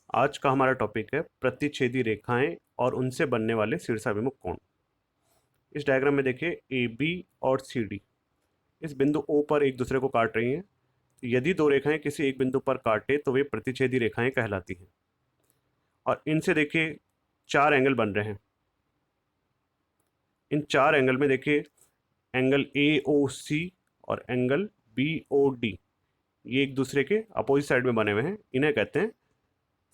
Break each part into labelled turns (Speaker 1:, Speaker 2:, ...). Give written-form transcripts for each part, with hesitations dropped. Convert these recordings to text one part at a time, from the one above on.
Speaker 1: आज का हमारा टॉपिक है प्रतिच्छेदी रेखाएं और उनसे बनने वाले शीर्षाभिमुख कोण। इस डायग्राम में देखिए ए बी और सी डी इस बिंदु ओ पर एक दूसरे को काट रही हैं। यदि दो रेखाएं किसी एक बिंदु पर काटे तो वे प्रतिच्छेदी रेखाएं कहलाती हैं। और इनसे देखिए चार एंगल बन रहे हैं। इन चार एंगल में देखिए एंगल ए ओ सी और एंगल बी ओ डी, ये एक दूसरे के अपोजिट साइड में बने हुए हैं। इन्हें कहते हैं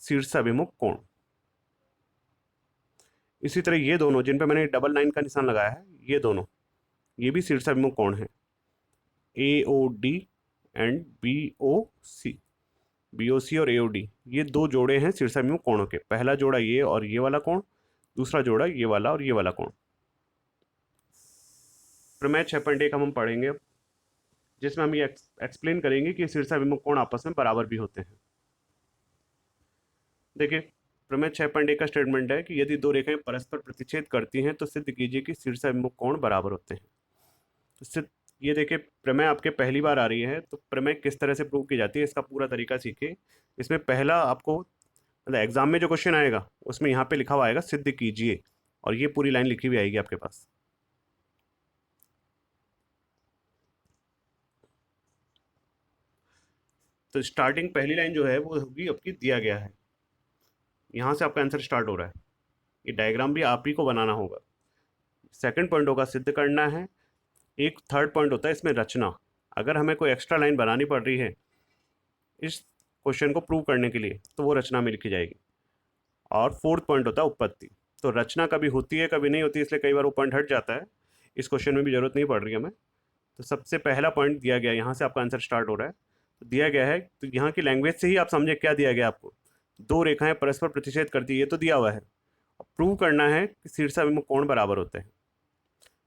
Speaker 1: शीर्षाभिमुख कोण। इसी तरह ये दोनों जिन पे मैंने डबल लाइन का निशान लगाया है, ये दोनों ये भी शीर्षाभिमुख कोण है, A O D and B O C और ए ओ डी, ये दो जोड़े हैं शीर्षाभिमुख कोणों के। पहला जोड़ा ये और ये वाला कोण, दूसरा जोड़ा ये वाला और ये वाला कोण। प्रमेय 6.1 हम पढ़ेंगे अब, जिसमें हम ये एक्सप्लेन करेंगे कि शीर्षाभिमुख कोण आपस में बराबर भी होते हैं। देखिए प्रमेय 6.1 का स्टेटमेंट है कि यदि दो रेखाएं परस्पर प्रतिच्छेद करती हैं तो सिद्ध कीजिए कि शीर्षाभिमुख कोण बराबर होते हैं। तो ये देखिए प्रमेय आपके पहली बार आ रही है, तो प्रमेय किस तरह से प्रूव की जाती है इसका पूरा तरीका सीखिए। इसमें पहला आपको मतलब एग्जाम में जो क्वेश्चन आएगा उसमें यहाँ पे लिखा हुआ आएगा सिद्ध कीजिए, और ये पूरी लाइन लिखी हुई आएगी आपके पास। तो स्टार्टिंग पहली लाइन जो है वो होगी आपकी दिया गया है, यहाँ से आपका आंसर स्टार्ट हो रहा है। ये डायग्राम भी आप ही को बनाना होगा। सेकंड पॉइंट होगा सिद्ध करना है। एक थर्ड पॉइंट होता है इसमें रचना। अगर हमें कोई एक्स्ट्रा लाइन बनानी पड़ रही है इस क्वेश्चन को प्रूव करने के लिए तो वो रचना में लिखी जाएगी। और फोर्थ पॉइंट होता है उत्पत्ति। तो रचना कभी होती है कभी नहीं होती, इसलिए कई बार वो पॉइंट हट जाता है। इस क्वेश्चन में भी जरूरत नहीं पड़ रही है हमें। तो सबसे पहला पॉइंट दिया गया, यहाँ से आपका आंसर स्टार्ट हो रहा है। तो दिया गया है, तो यहाँ की लैंग्वेज से ही आप समझे क्या दिया गया आपको। दो रेखाएं परस्पर प्रतिच्छेद करती है, ये तो दिया हुआ है। प्रूव करना है कि शीर्षाभिमुख कोण बराबर होते हैं।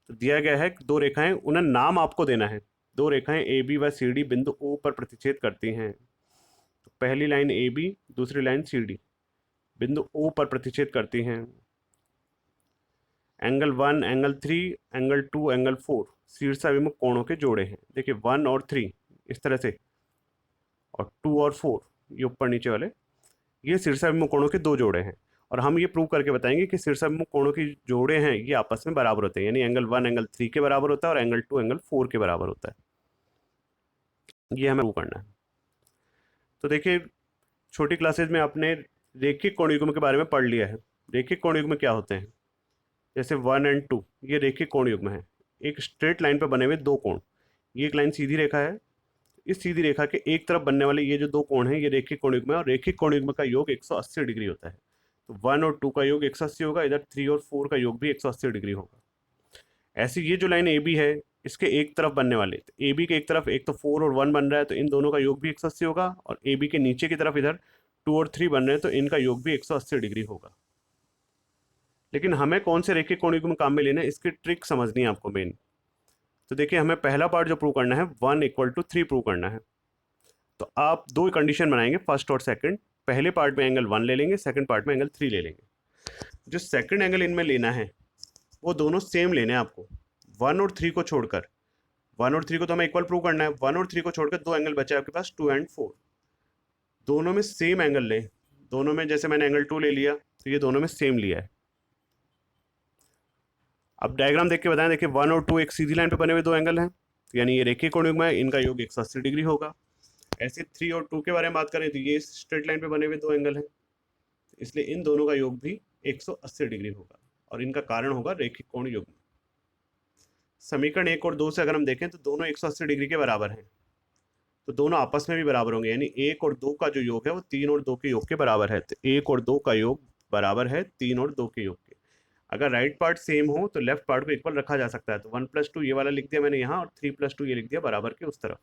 Speaker 1: तो दिया गया है दो रेखाएं, उन्हें नाम आपको देना है। दो रेखाएं ए बी व सी डी बिंदु ओ पर प्रतिच्छेद करती हैं। तो पहली लाइन ए बी, दूसरी लाइन सी डी बिंदु ओ पर प्रतिच्छेद करती हैं। एंगल 1, एंगल 3, एंगल 2, एंगल 4 शीर्षाभिमुख कोणों के जोड़े हैं। देखिए 1 और 3 इस तरह से, और 2 और 4 ये ऊपर नीचे वाले, ये शीर्षाभिमुख कोणों के दो जोड़े हैं। और हम ये प्रूव करके बताएंगे कि शीर्षाभिमुख कोणों की जोड़े हैं ये आपस में बराबर होते हैं, यानी एंगल 1 एंगल 3 के बराबर होता है और एंगल 2 एंगल 4 के बराबर होता है। ये हमें प्रूव करना है। तो देखिए छोटी क्लासेज में आपने रेखिक कोण युग्म के बारे में पढ़ लिया है। रेखिक कोण युग्म क्या होते हैं, जैसे 1 एंड 2 ये रेखिक कोण युग्म है। एक स्ट्रेट लाइन पर बने हुए दो कोण, ये एक लाइन सीधी रेखा है, इस सीधी रेखा के एक तरफ बनने वाले ये जो दो कोण हैं ये रेखिक कोण युग्म है, और रेखिक कोण युग्म का योग 180 डिग्री होता है। तो 1 और 2 का योग 180 होगा, इधर 3 और 4 का योग भी 180 डिग्री होगा। ऐसे ये जो लाइन ए बी है इसके एक तरफ बनने वाले, तो ए बी के एक तरफ एक तो 4 और 1 बन रहा है तो इन दोनों का योग भी 180 होगा, और ए बी के नीचे की तरफ इधर 2 और 3 बन रहे हैं तो इनका योग भी 180 डिग्री होगा। लेकिन हमें कौन से रेखिक कोण युग्म काम में लेना है इसकी ट्रिक समझनी है आपको मेन। तो देखिए हमें पहला पार्ट जो प्रूव करना है 1 इक्वल टू 3 प्रूव करना है। तो आप दो कंडीशन बनाएंगे, फर्स्ट और सेकंड। पहले पार्ट में एंगल 1 ले लेंगे, सेकंड पार्ट में एंगल 3 ले लेंगे। जो सेकंड एंगल इनमें लेना है वो दोनों सेम लेने हैं आपको, 1 और 3 को छोड़कर। 1 और 3 को तो हमें इक्वल प्रूव करना है, 1 और 3 को छोड़कर दो एंगल बचे आपके पास 2 एंड 4। दोनों में सेम एंगल लें। दोनों में जैसे मैंने एंगल 2 ले लिया तो ये दोनों में सेम लिया है। अब डायग्राम देख के बताएं। देखिए 1 और 2 एक सीधी लाइन पे बने हुए दो एंगल हैं, यानी ये रेखीय कोण युग्म है, इनका योग 180 डिग्री होगा। ऐसे 3 और 2 के बारे में बात करें तो ये स्ट्रेट लाइन पे बने हुए दो एंगल हैं, इसलिए इन दोनों का योग भी 180 डिग्री होगा, और इनका कारण होगा रेखिक कोण युग्म। समीकरण 1 और 2 से अगर हम देखें तो दोनों 180 डिग्री के बराबर हैं, तो दोनों आपस में भी बराबर होंगे, यानी 1 और 2 का जो योग है वो 3 और 2 के योग के बराबर है। तो 1 और 2 का योग बराबर है 3 और 2 के योग के। अगर राइट पार्ट सेम हो तो लेफ्ट पार्ट को इक्वल रखा जा सकता है। तो 1 + 2 ये वाला लिख दिया मैंने यहाँ, और 3 + 2 ये लिख दिया बराबर के उस तरफ।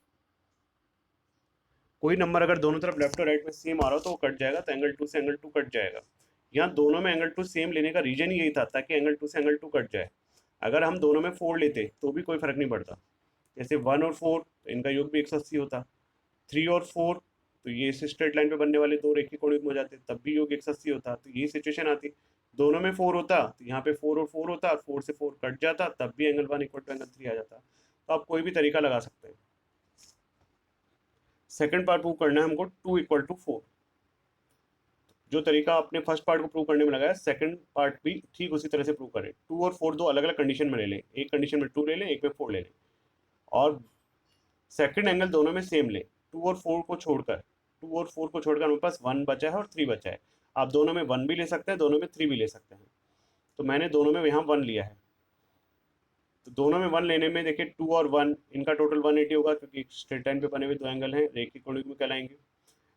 Speaker 1: कोई नंबर अगर दोनों तरफ लेफ्ट और राइट में सेम आ रहा हो तो वो कट जाएगा, तो एंगल 2 से एंगल 2 कट जाएगा। यहाँ दोनों में एंगल 2 सेम लेने का रीजन यही था ताकि एंगल 2 से एंगल 2 कट जाए। अगर हम दोनों में 4 लेते तो भी कोई फर्क नहीं पड़ता। जैसे 1 और 4 तो इनका योग भी 180 होता, 3 और 4 तो ये इस स्ट्रेट लाइन पे बनने वाले दो रेखीय कोण युग्म हो जाते, तब भी योग 180 होता। तो ये सिचुएशन आती, दोनों में 4 होता तो यहाँ पे 4 और 4 होता, और 4 से 4 कट जाता, तब भी एंगल 1 इक्वल टू एंगल 3 आ जाता। तो आप कोई भी तरीका लगा सकते हैं। सेकंड पार्ट प्रूव करना है हमको 2 = 4। जो तरीका आपने फर्स्ट पार्ट को प्रूव करने में लगाया, सेकंड पार्ट भी ठीक उसी तरह से प्रूव करें। 2 और 4 दो अलग अलग कंडीशन में ले लें, एक कंडीशन में 2 ले लें, एक में 4 ले लें, और सेकंड एंगल दोनों में सेम लें। 2 और 4 को छोड़कर, 2 और 4 को छोड़कर हमारे पास 1 बचा है और 3 बचा है। आप दोनों में 1 भी ले सकते हैं, दोनों में 3 भी ले सकते हैं। तो मैंने दोनों में यहाँ 1 लिया है। तो दोनों में 1 लेने में देखिए 2 और 1 इनका टोटल 180 होगा, क्योंकि स्ट्रेट लाइन पे बने हुए दो एंगल हैं, रेखीय कोणिक में कहलाएंगे।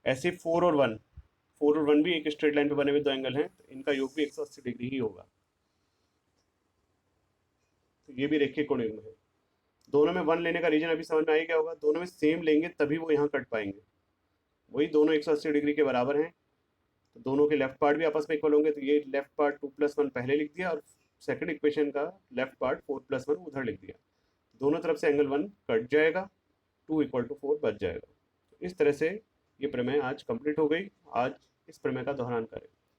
Speaker 1: ऐसे 4 और 1 भी एक स्ट्रेट लाइन पे बने हुए दो एंगल हैं, तो इनका योग भी 180 डिग्री ही होगा। तो ये भी रेखीय कोणिक में है। दोनों में 1 लेने का रीजन अभी समझ में आ गया होगा, दोनों में सेम लेंगे तभी वो यहाँ कट पाएंगे। वही दोनों 180 डिग्री के बराबर हैं, तो दोनों के लेफ्ट पार्ट भी आपस में इक्वल होंगे। तो ये लेफ्ट पार्ट 2+1 पहले लिख दिया, और सेकंड इक्वेशन का लेफ्ट पार्ट 4+1 उधर लिख दिया। दोनों तरफ से एंगल 1 कट जाएगा, 2 = 4 बच जाएगा। तो इस तरह से ये प्रमेय आज कंप्लीट हो गई। आज इस प्रमेय का दोहरान करें।